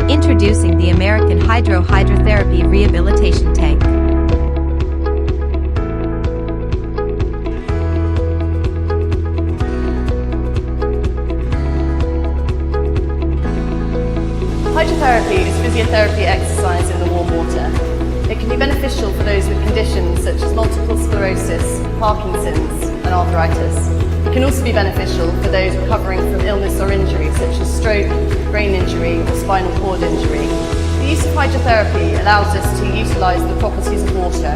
Introducing the American Hydrotherapy Rehabilitation Tank. Hydrotherapy is physiotherapy exercise in the warm water. It can be beneficial for those with conditions such as multiple sclerosis, Parkinson's and arthritis. It can also be beneficial for those recovering from illness or injury such as stroke, brain injury or spinal cord injury. The use of hydrotherapy allows us to utilise the properties of water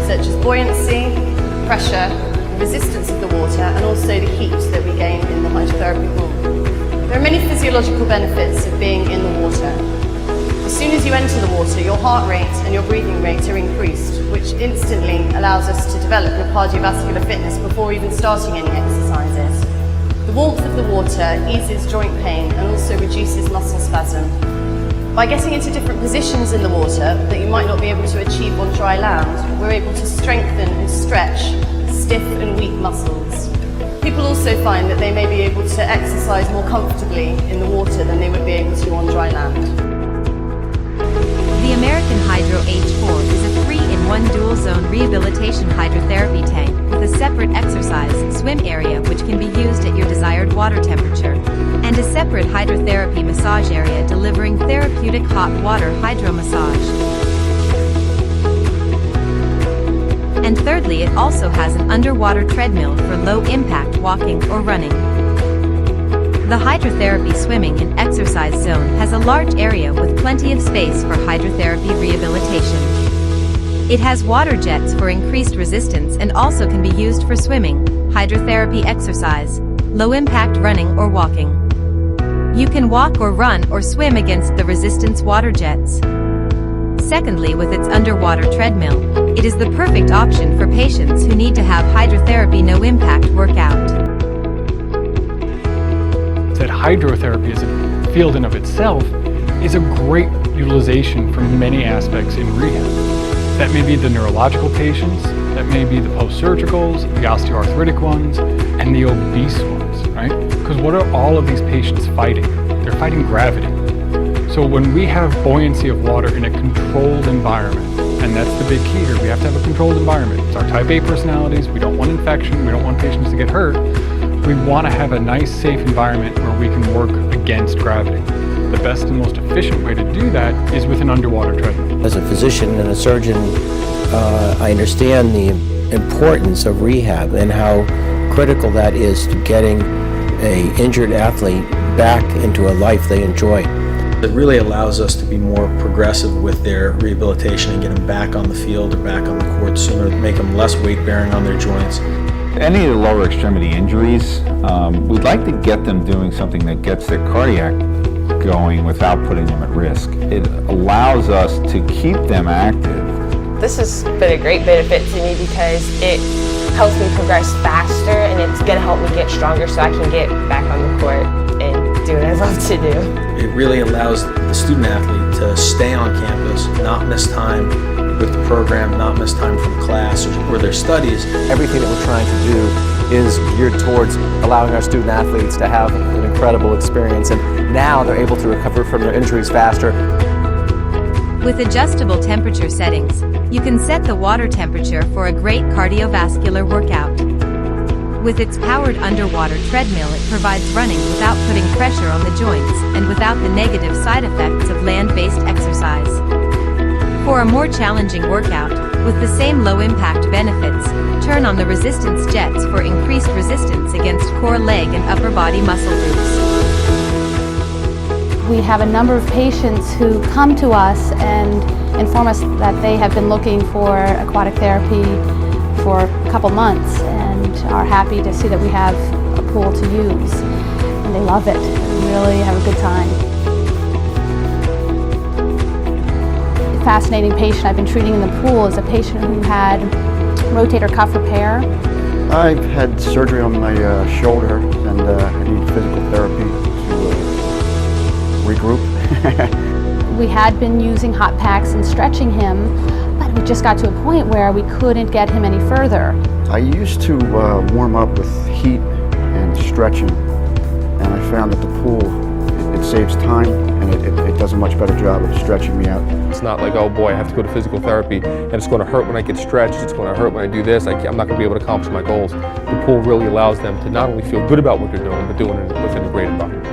such as buoyancy, pressure, the resistance of the water and also the heat that we gain in the hydrotherapy pool. There are many physiological benefits of being in the water. As soon as you enter the water, your heart rate and your breathing rate are increased, which instantly allows us to develop your cardiovascular fitness before even starting any exercises. The warmth of the water eases joint pain and also reduces muscle spasm. By getting into different positions in the water that you might not be able to achieve on dry land, we're able to strengthen and stretch stiff and weak muscles. People also find that they may be able to exercise more comfortably in the water than they would be able to on dry land. The American Hydro H4 is a 3-in-1 dual-zone rehabilitation hydrotherapy tank with a separate exercise, swim area which can be used at your desired water temperature, and a separate hydrotherapy massage area delivering therapeutic hot water hydro massage. And thirdly, it also has an underwater treadmill for low-impact walking or running. The hydrotherapy swimming and exercise zone has a large area with plenty of space for hydrotherapy rehabilitation. It has water jets for increased resistance and also can be used for swimming, hydrotherapy exercise, low-impact running or walking. You can walk or run or swim against the resistance water jets. Secondly, with its underwater treadmill, it is the perfect option for patients who need to have hydrotherapy no-impact workout. That hydrotherapy as a field in of itself is a great utilization for many aspects in rehab. That may be the neurological patients, that may be the post-surgicals, the osteoarthritic ones, and the obese ones, right? Because what are all of these patients fighting? They're fighting gravity. So when we have buoyancy of water in a controlled environment, and that's the big key here, we have to have a controlled environment. It's our type A personalities, we don't want infection, we don't want patients to get hurt. We want to have a nice, safe environment where we can work against gravity. The best and most efficient way to do that is with an underwater treadmill. As a physician and a surgeon, I understand the importance of rehab and how critical that is to getting an injured athlete back into a life they enjoy. It really allows us to be more progressive with their rehabilitation and get them back on the field or back on the court sooner, make them less weight-bearing on their joints. Any of the lower extremity injuries, we'd like to get them doing something that gets their cardiac going without putting them at risk. It allows us to keep them active. This has been a great benefit to me because it helps me progress faster and it's going to help me get stronger so I can get back on the court and do what I love to do. It really allows the student athlete to stay on campus, not miss time with the program, not miss time from class or their studies. Everything that we're trying to do is geared towards allowing our student athletes to have an incredible experience, and now they're able to recover from their injuries faster. With adjustable temperature settings, you can set the water temperature for a great cardiovascular workout. With its powered underwater treadmill, it provides running without putting pressure on the joints and without the negative side effects of land-based exercise. For a more challenging workout, with the same low-impact benefits, turn on the resistance jets for increased resistance against core, leg, and upper body muscle groups. We have a number of patients who come to us and inform us that they have been looking for aquatic therapy for a couple months and are happy to see that we have a pool to use. And they love it, really have a good time. Fascinating patient I've been treating in the pool is a patient who had rotator cuff repair. I've had surgery on my shoulder and I need physical therapy to regroup. We had been using hot packs and stretching him, but we just got to a point where we couldn't get him any further. I used to warm up with heat and stretching, and I found that the pool, it saves time and and it does a much better job of stretching me out. It's not like, oh boy, I have to go to physical therapy and it's going to hurt when I get stretched, it's going to hurt when I do this, I'm not going to be able to accomplish my goals. The pool really allows them to not only feel good about what they're doing, but doing it within a great environment.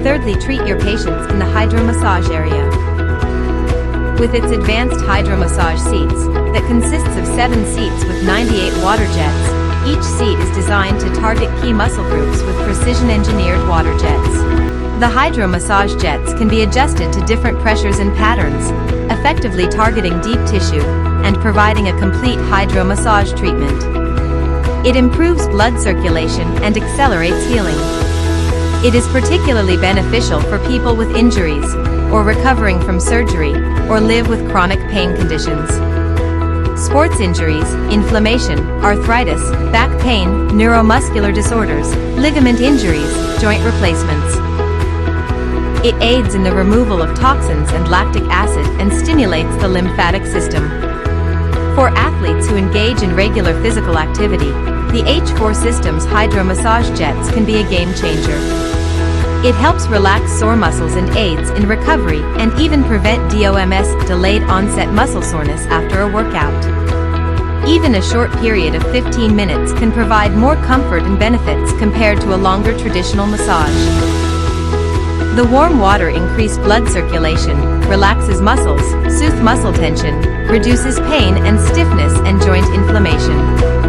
Thirdly, treat your patients in the hydro massage area. With its advanced hydro massage seats, that consists of 7 seats with 98 water jets, each seat is designed to target key muscle groups with precision-engineered water jets. The hydro massage jets can be adjusted to different pressures and patterns, effectively targeting deep tissue and providing a complete hydro massage treatment. It improves blood circulation and accelerates healing. It is particularly beneficial for people with injuries, or recovering from surgery, or live with chronic pain conditions. Sports injuries, inflammation, arthritis, back pain, neuromuscular disorders, ligament injuries, joint replacements. It aids in the removal of toxins and lactic acid and stimulates the lymphatic system. For athletes who engage in regular physical activity, the H4 System's hydro massage jets can be a game changer. It helps relax sore muscles and aids in recovery and even prevent DOMS, delayed onset muscle soreness, after a workout. Even a short period of 15 minutes can provide more comfort and benefits compared to a longer traditional massage. The warm water increases blood circulation, relaxes muscles, soothes muscle tension, reduces pain and stiffness and joint inflammation.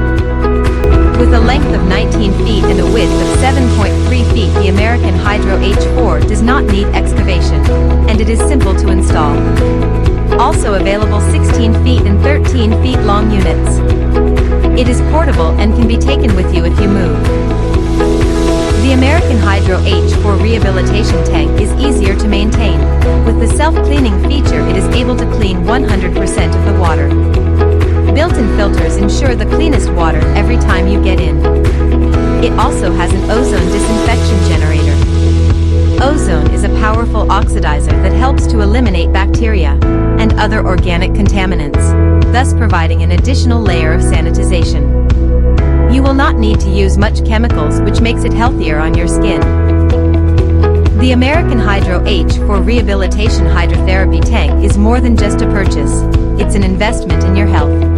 With a length of 19 feet and a width of 7.3 feet, the American Hydro H4 does not need excavation, and it is simple to install. Also available 16 feet and 13 feet long units. It is portable and can be taken with you if you move. The American Hydro H4 Rehabilitation Tank is easier to maintain. With the self-cleaning feature, it is able to clean 100% of the water. Built-in filters ensure the cleanest water every time you get in. It also has an ozone disinfection generator. Ozone is a powerful oxidizer that helps to eliminate bacteria and other organic contaminants, thus providing an additional layer of sanitization. You will not need to use much chemicals, which makes it healthier on your skin. The American Hydro H4 Rehabilitation Hydrotherapy Tank is more than just a purchase. It's an investment in your health.